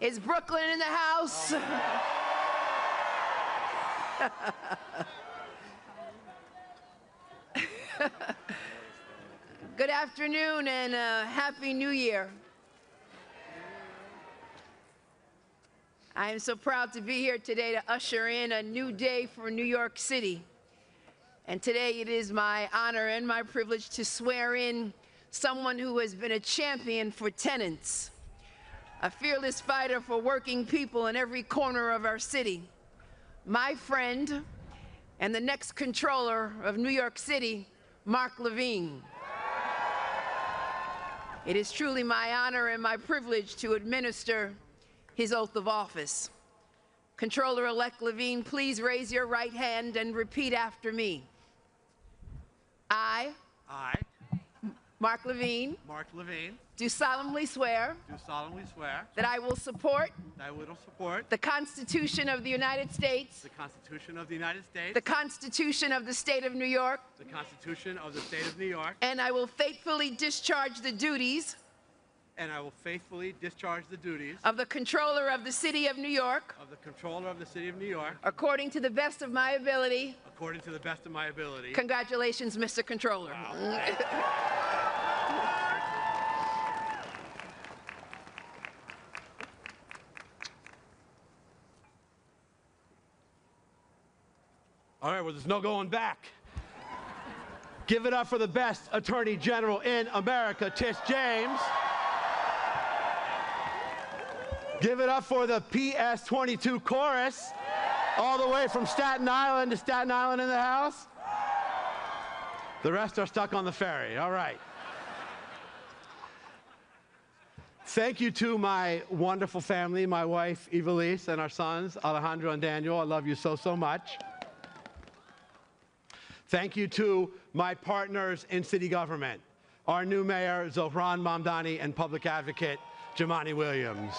Is Brooklyn in the house? Good afternoon and Happy New Year. I am so proud to be here today to usher in a new day for New York City. And today it is my honor and my privilege to swear in someone who has been a champion for tenants, a fearless fighter for working people in every corner of our city, my friend and the next Comptroller of New York City, Mark Levine. It is truly my honor and my privilege to administer his oath of office. Comptroller-elect Levine, please raise your right hand and repeat after me. I, Mark Levine, do solemnly swear that I will support the Constitution of the United States, the Constitution of the State of New York, and I will faithfully discharge the duties of the Comptroller of the City of New York, according to the best of my ability. Congratulations, Mr. Comptroller. Wow. All right, well, there's no going back. Give it up for the best Attorney General in America, Tish James. Give it up for the PS22 chorus, all the way from Staten Island to Staten Island in the house. The rest are stuck on the ferry. All right. Thank you to my wonderful family, my wife, Evelise, and our sons, Alejandro and Daniel. I love you so, so much. Thank you to my partners in city government, our new mayor, Zohran Mamdani, and public advocate, Jumaane Williams.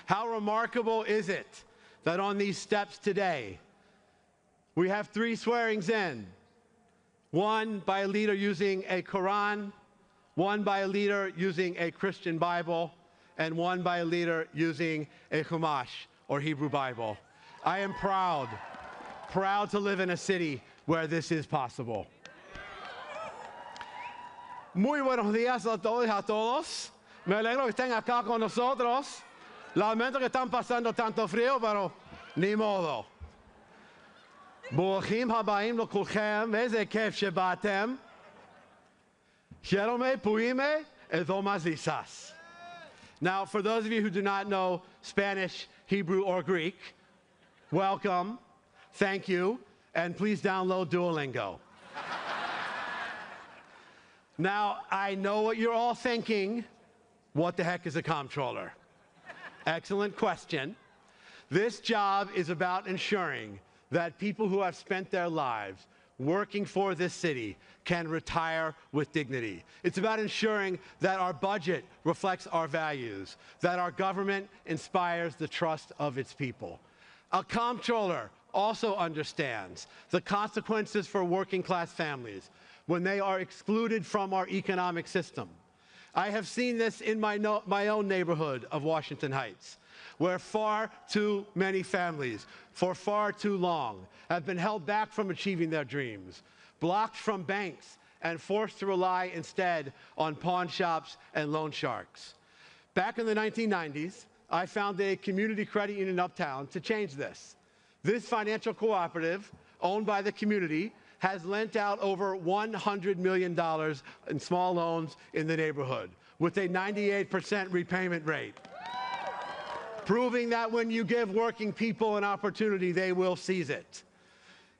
How remarkable is it that on these steps today, we have 3 swearings in, one by a leader using a Quran, one by a leader using a Christian Bible, and one by a leader using a Chumash, or Hebrew Bible. I am proud to live in a city where this is possible. Muy buenos días a todos y a todos. Me alegro que estén acá con nosotros. Lamento que están pasando tanto frío, pero ni modo. ברוכים הבאים לכולכם, איזה כיף שבאתם. שלום פוימה ezomazisas. Now, for those of you who do not know Spanish, Hebrew, or Greek, welcome, thank you, and please download Duolingo. Now, I know what you're all thinking. What the heck is a comptroller? Excellent question. This job is about ensuring that people who have spent their lives working for this city can retire with dignity. It's about ensuring that our budget reflects our values, that our government inspires the trust of its people. A comptroller also understands the consequences for working-class families when they are excluded from our economic system. I have seen this in my own neighborhood of Washington Heights, where far too many families, for far too long, have been held back from achieving their dreams, blocked from banks, and forced to rely instead on pawn shops and loan sharks. Back in the 1990s, I founded a community credit union uptown to change this. This financial cooperative, owned by the community, has lent out over $100 million in small loans in the neighborhood, with a 98% repayment rate, proving that when you give working people an opportunity, they will seize it.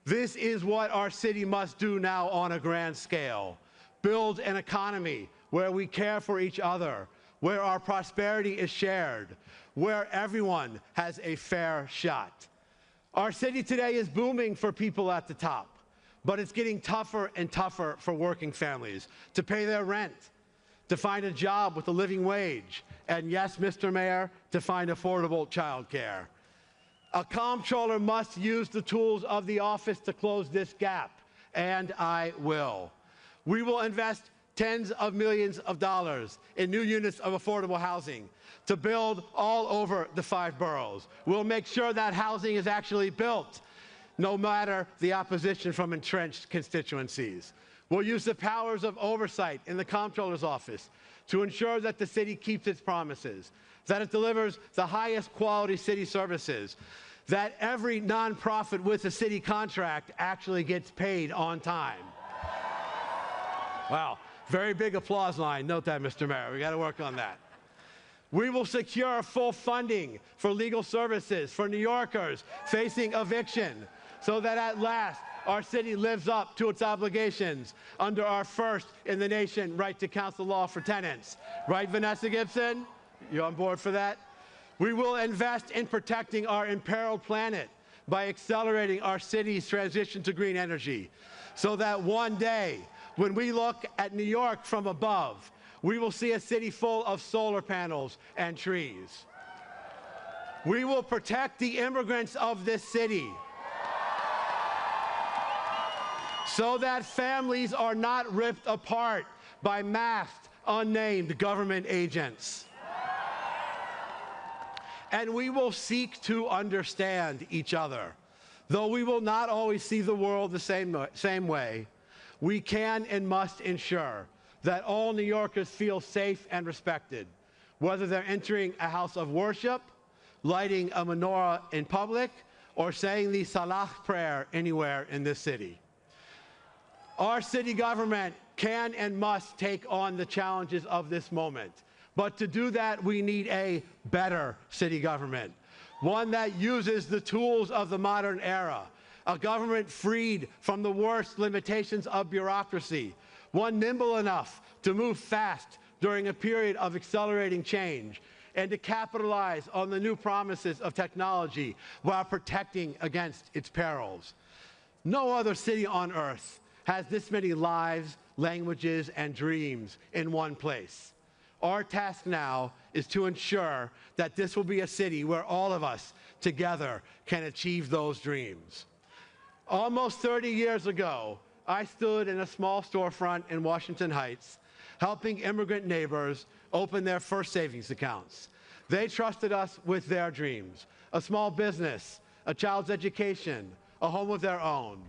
This is what our city must do now on a grand scale. Build an economy where we care for each other, where our prosperity is shared, where everyone has a fair shot. Our city today is booming for people at the top, but it's getting tougher and tougher for working families to pay their rent, to find a job with a living wage, and yes, Mr. Mayor, to find affordable child care. A comptroller must use the tools of the office to close this gap, and I will. We will invest tens of millions of dollars in new units of affordable housing to build all over the 5 boroughs. We'll make sure that housing is actually built, no matter the opposition from entrenched constituencies. We'll use the powers of oversight in the Comptroller's office to ensure that the city keeps its promises, that it delivers the highest quality city services, that every nonprofit with a city contract actually gets paid on time. Wow, very big applause line. Note that, Mr. Mayor. We got to work on that. We will secure full funding for legal services for New Yorkers facing eviction, so that at last our city lives up to its obligations under our first in the nation right to counsel law for tenants. Right, Vanessa Gibson? You on board for that? We will invest in protecting our imperiled planet by accelerating our city's transition to green energy, so that one day, when we look at New York from above, we will see a city full of solar panels and trees. We will protect the immigrants of this city, so that families are not ripped apart by masked, unnamed government agents. And we will seek to understand each other. Though we will not always see the world the same way, we can and must ensure that all New Yorkers feel safe and respected, whether they're entering a house of worship, lighting a menorah in public, or saying the Salah prayer anywhere in this city. Our city government can and must take on the challenges of this moment. But to do that, we need a better city government, one that uses the tools of the modern era, a government freed from the worst limitations of bureaucracy, one nimble enough to move fast during a period of accelerating change, and to capitalize on the new promises of technology while protecting against its perils. No other city on earth has this many lives, languages, and dreams in one place. Our task now is to ensure that this will be a city where all of us together can achieve those dreams. Almost 30 years ago, I stood in a small storefront in Washington Heights, helping immigrant neighbors open their first savings accounts. They trusted us with their dreams, a small business, a child's education, a home of their own.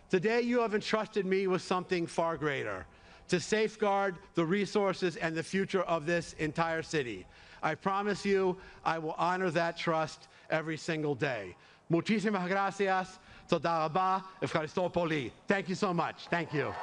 Today, you have entrusted me with something far greater, to safeguard the resources and the future of this entire city. I promise you, I will honor that trust every single day. Muchísimas gracias. Toda rabá. Efkaristo poli. Thank you so much. Thank you.